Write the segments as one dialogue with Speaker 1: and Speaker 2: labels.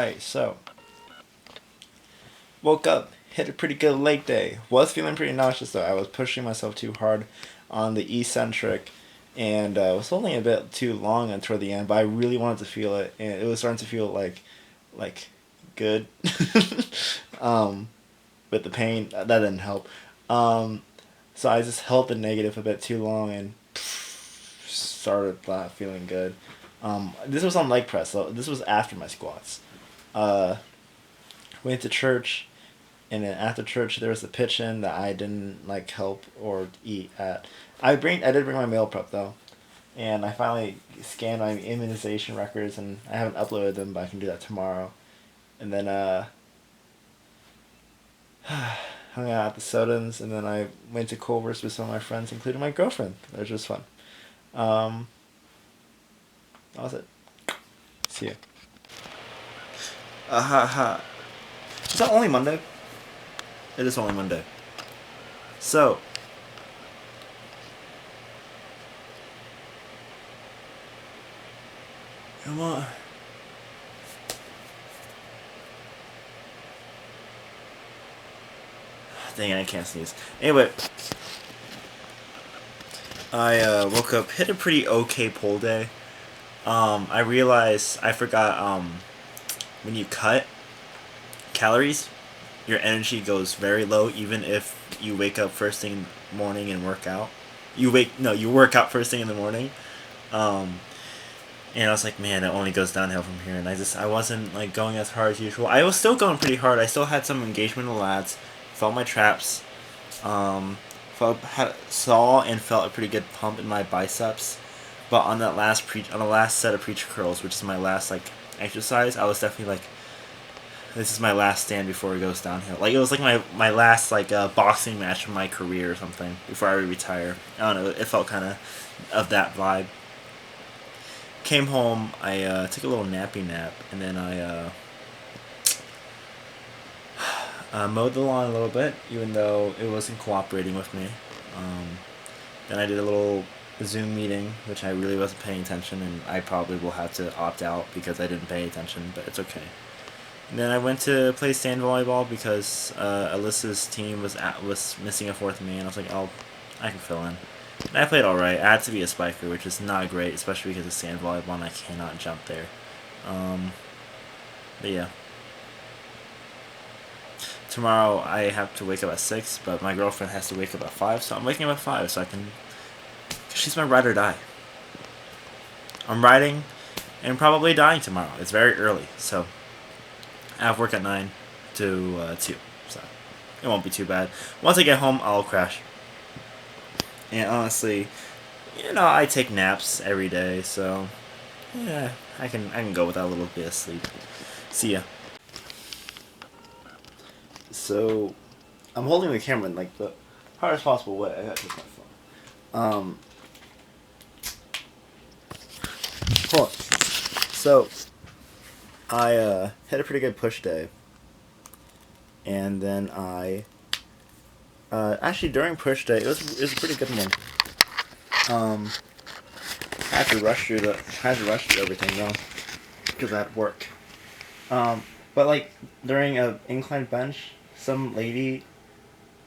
Speaker 1: Alright, so woke up, hit a pretty good leg day. Was feeling pretty nauseous though. I was pushing myself too hard on the eccentric, and it was only a bit too long and toward the end. But I really wanted to feel it, and it was starting to feel like good. um, with the pain that didn't help. Um, so I just held the negative a bit too long and started not feeling good. This was on leg press, so this was after my squats. Uh, Went to church, and then after church there was a pitch in that I didn't like help or eat at. I did bring my meal prep though, and I finally scanned my immunization records and I haven't uploaded them, but I can do that tomorrow. And then hung out at the Sodans, and then I went to Culver's with some of my friends, including my girlfriend, which was fun. Um, that was it. See ya. Ha ha. Is that only Monday? It is only Monday. So, come on. Dang it, I can't sneeze. Anyway, I woke up, hit a pretty okay pull day. I realized I forgot when you cut calories, your energy goes very low even if you wake up first thing in the morning and work out. You work out first thing in the morning. Um, and I was like, man, it only goes downhill from here. And I wasn't like going as hard as usual. I was still going pretty hard. I still had some engagement in the lats, felt my traps, um, saw and felt a pretty good pump in my biceps. But on on the last set of preacher curls, which is my last like exercise, I was definitely like, this is my last stand before it goes downhill. Like it was like my last like boxing match of my career or something before I retire. I don't know. It felt kind of that vibe. Came home. I took a little nappy nap, and then I mowed the lawn a little bit, even though it wasn't cooperating with me. Um, then I did a little Zoom meeting, which I really wasn't paying attention, and I probably will have to opt out because I didn't pay attention, but it's okay. And then I went to play sand volleyball because Alyssa's team was missing a fourth man. I was like, oh, I can fill in. And I played alright. I had to be a spiker, which is not great, especially because of sand volleyball and I cannot jump there. Um, but yeah. Tomorrow I have to wake up at 6, but my girlfriend has to wake up at 5, so I'm waking up at 5 so I can. Cause she's my ride or die. I'm riding and probably dying tomorrow. It's very early, so I have work at 9 to 2, so it won't be too bad. Once I get home, I'll crash. And honestly, I take naps every day, so yeah, I can go without a little bit of sleep. See ya. So, I'm holding the camera in like the hardest possible way. I gotta take my phone. Hold on. So, I had a pretty good push day, and then I actually during push day it was a pretty good one. I had to rush through everything though because I had work. But like during a incline bench, some lady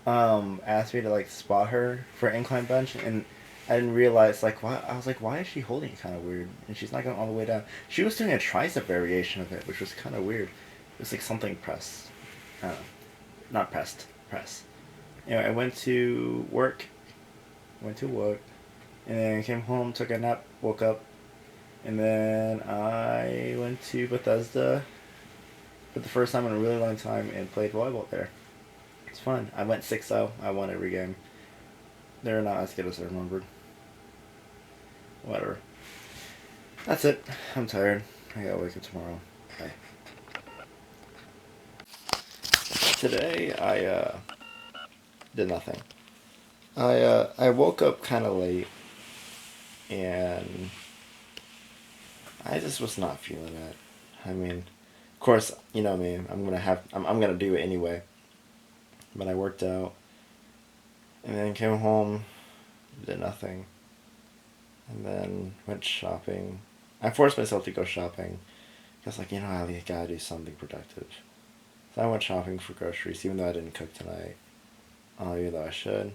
Speaker 1: asked me to like spot her for incline bench, and I didn't realize like why. I was like, why is she holding it kind of weird? And she's not going all the way down. She was doing a tricep variation of it, which was kind of weird. It was like something press, not pressed, press. Anyway, I went to work. And then came home, took a nap, woke up, and then I went to Bethesda for the first time in a really long time and played volleyball there. It's fun. I went 6-0. I won every game. They're not as good as I remembered. Whatever. That's it. I'm tired. I gotta wake up tomorrow. Bye. Today I did nothing. I woke up kind of late and I just was not feeling it. I mean, of course, you know me. I'm gonna do it anyway. But I worked out, and then came home, did nothing, and then went shopping. I forced myself to go shopping was like, I gotta do something productive. So I went shopping for groceries, even though I didn't cook tonight. Even though I should.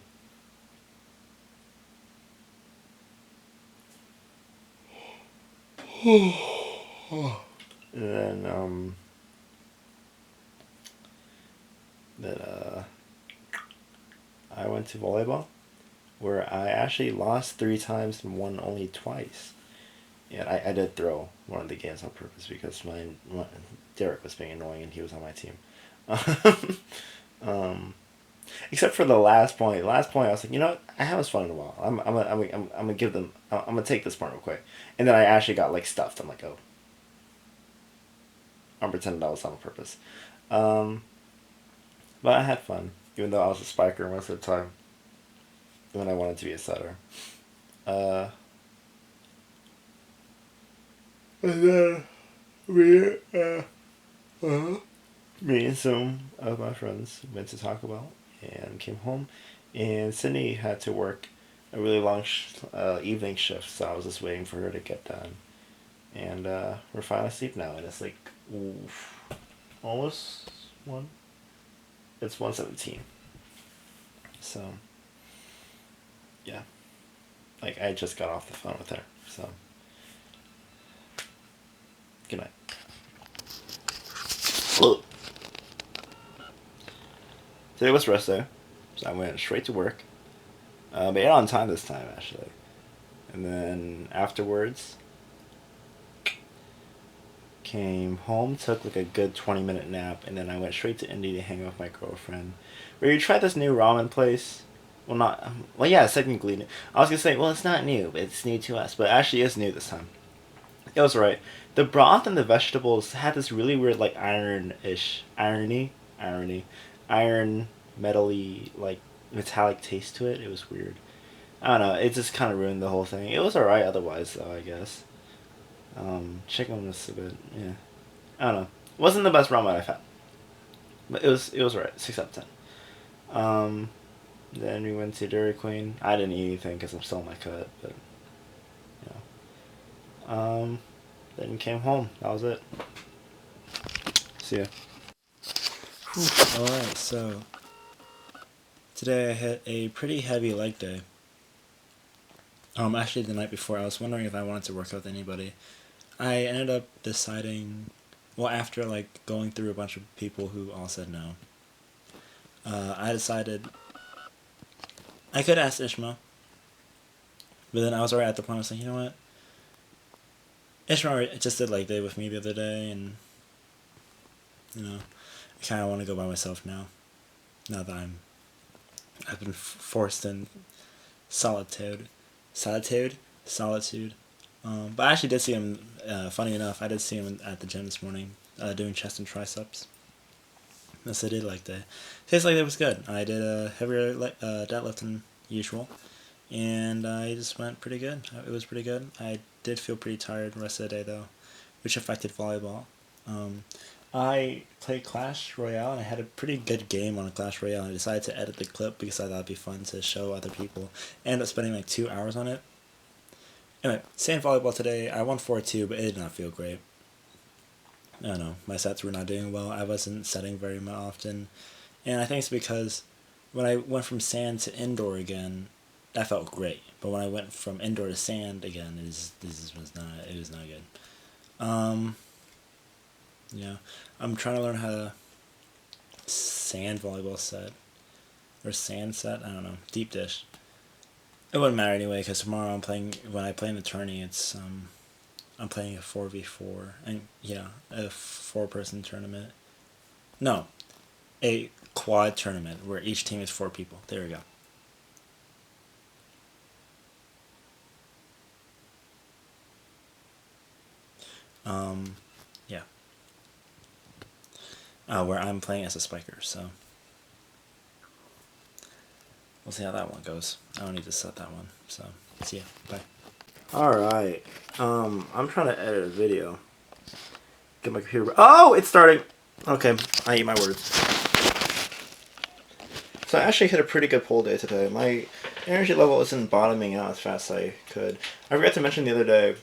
Speaker 1: And then I went to volleyball, where I actually lost 3 times and won only twice. And I did throw one of the games on purpose because Derek was being annoying and he was on my team. Except for the last point. Last point, I was like, I haven't fun in a while. I'm gonna give them. I'm gonna take this point real quick. And then I actually got like stuffed. I'm like, oh, I'm pretending that was on purpose. But I had fun, even though I was a spiker most of the time when I wanted to be a setter. And then me and some of my friends went to Taco Bell and came home, and Sydney had to work a really long evening shift, so I was just waiting for her to get done. And we're finally asleep now, and it's like almost 1. It's 1:17. So yeah, like I just got off the phone with her. So good night. Today was rest day, so I went straight to work. Made it on time this time actually, and then afterwards came home, took like a good 20-minute nap, and then I went straight to Indy to hang out with my girlfriend. We tried this new ramen place. Well, not well, yeah, it's technically new. I was gonna say, well, it's not new, but it's new to us. But it actually is new this time. It was right. The broth and the vegetables had this really weird, like iron metally, like metallic taste to it. It was weird. I don't know. It just kind of ruined the whole thing. It was alright otherwise, though, I guess. Chicken was a bit, yeah. I don't know. It wasn't the best ramen I've had, but it was alright. 6 out of 10. Then we went to Dairy Queen. I didn't eat anything because I'm still in my cut, but then came home. That was it. See ya. Alright, so today I had a pretty heavy leg day. Actually the night before I was wondering if I wanted to work out with anybody. I ended up deciding, well, after like going through a bunch of people who all said no, I decided I could ask Ishmael, but then I was already at the point I was like, you know what? Ishmael just did leg day with me the other day, and I kind of want to go by myself now. Now that I've been forced in solitude. But I actually did see him. Funny enough, I did see him at the gym this morning, doing chest and triceps. Yes, I did like that. Tastes like it was good. I did a heavier deadlift than usual, and I just went pretty good. It was pretty good. I did feel pretty tired the rest of the day though, which affected volleyball. I played Clash Royale, and I had a pretty good game on Clash Royale. I decided to edit the clip because I thought it'd be fun to show other people. I ended up spending like 2 hours on it. Anyway, same volleyball today. I won 4-2, but it did not feel great. I don't know. My sets were not doing well. I wasn't setting very often. And I think it's because when I went from sand to indoor again, that felt great. But when I went from indoor to sand again, it was not good. Yeah. I'm trying to learn how to sand volleyball set. Or sand set? I don't know. Deep dish. It wouldn't matter anyway, because tomorrow when I play in the tourney, it's, I'm playing a 4v4, and yeah, a 4-person tournament. No, a quad tournament where each team is 4 people. There we go. Yeah. Where I'm playing as a spiker, so we'll see how that one goes. I don't need to set that one, so see ya. Bye. Alright, I'm trying to edit a video. Get my computer. Oh, it's starting! Okay, I eat my words. So I actually hit a pretty good pull day today. My energy level isn't bottoming out as fast as I could. I forgot to mention the other day,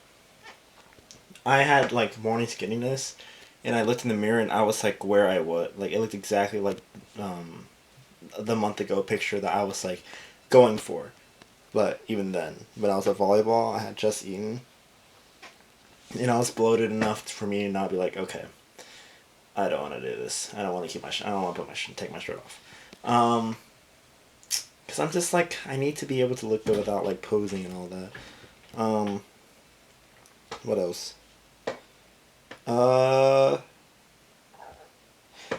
Speaker 1: I had like morning skinniness, and I looked in the mirror and I was like where I was. Like it looked exactly like um, the month ago picture that I was like going for. But even then, when I was at volleyball, I had just eaten, and I was bloated enough for me to not be like, okay, I don't want to do this. I don't want to keep my. I don't want to put my take my shirt off. Cause I'm just like I need to be able to look good without like posing and all that. Um, what else? Uh,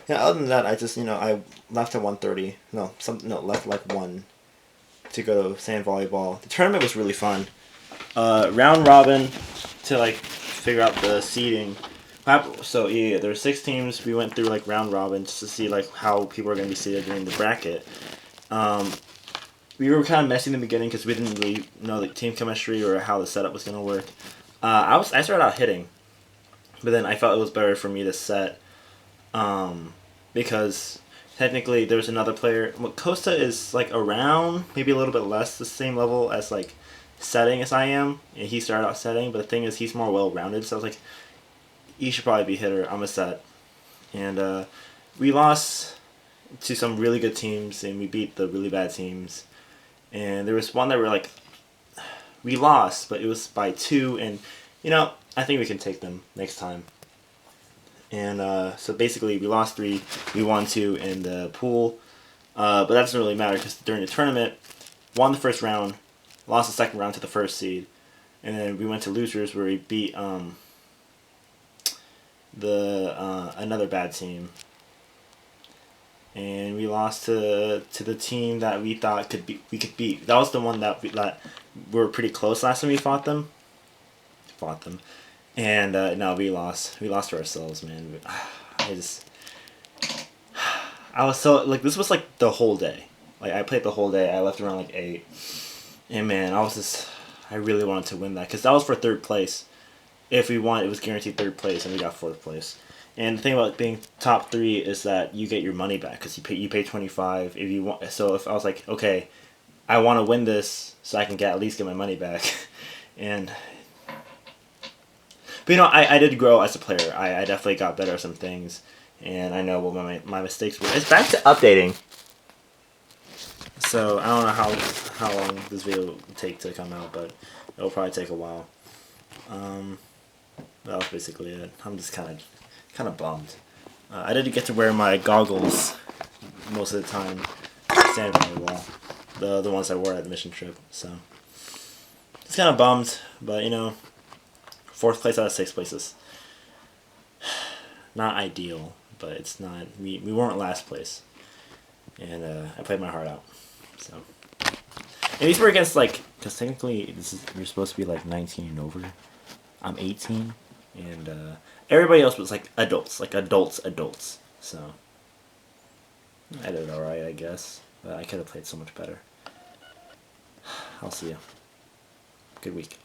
Speaker 1: yeah. Other than that, I just I left at 1:30. No, left like 1 to go to sand volleyball. The tournament was really fun. Round robin to like figure out the seeding. So yeah, there were 6 teams. We went through like round robin just to see like how people are gonna be seated during the bracket. Um, we were kind of messy in the beginning because we didn't really know the team chemistry or how the setup was gonna work. I started out hitting, but then I felt it was better for me to set, because technically there's another player. Well, Costa is like around maybe a little bit less the same level as like setting as I am, and he started out setting. But the thing is, he's more well rounded. So I was like, he should probably be hitter. I'm a set, and we lost to some really good teams, and we beat the really bad teams. And there was one that were like, we lost, but it was by 2, and I think we can take them next time. And so basically, we lost 3, we won 2 in the pool, but that doesn't really matter because during the tournament, won the first round, lost the second round to the first seed, and then we went to losers where we beat the another bad team, and we lost to the team that we thought we could beat. That was the one that we were pretty close last time we fought them. And no, we lost. We lost to ourselves, man. I was so like this was like the whole day. Like I played the whole day. I left around like 8, and man, I really wanted to win that because that was for 3rd place. If we won, it was guaranteed 3rd place, and we got 4th place. And the thing about being top 3 is that you get your money back because you pay 25 if you want. So if I was like, okay, I want to win this so I can at least get my money back, and but I did grow as a player. I definitely got better at some things, and I know what my mistakes were. It's back to updating. So I don't know how long this video will take to come out, but it'll probably take a while. That was basically it. I'm just kind of bummed. I didn't get to wear my goggles most of the time. Stand volleyball, the ones I wore at the mission trip. So just kind of bummed, but 4th place out of 6 places. Not ideal, but it's not. We weren't last place, and I played my heart out. So, and these were against because technically you're supposed to be like 19 and over. I'm 18, and everybody else was like adults, adults. So I did alright, I guess, but I could have played so much better. I'll see you. Good week.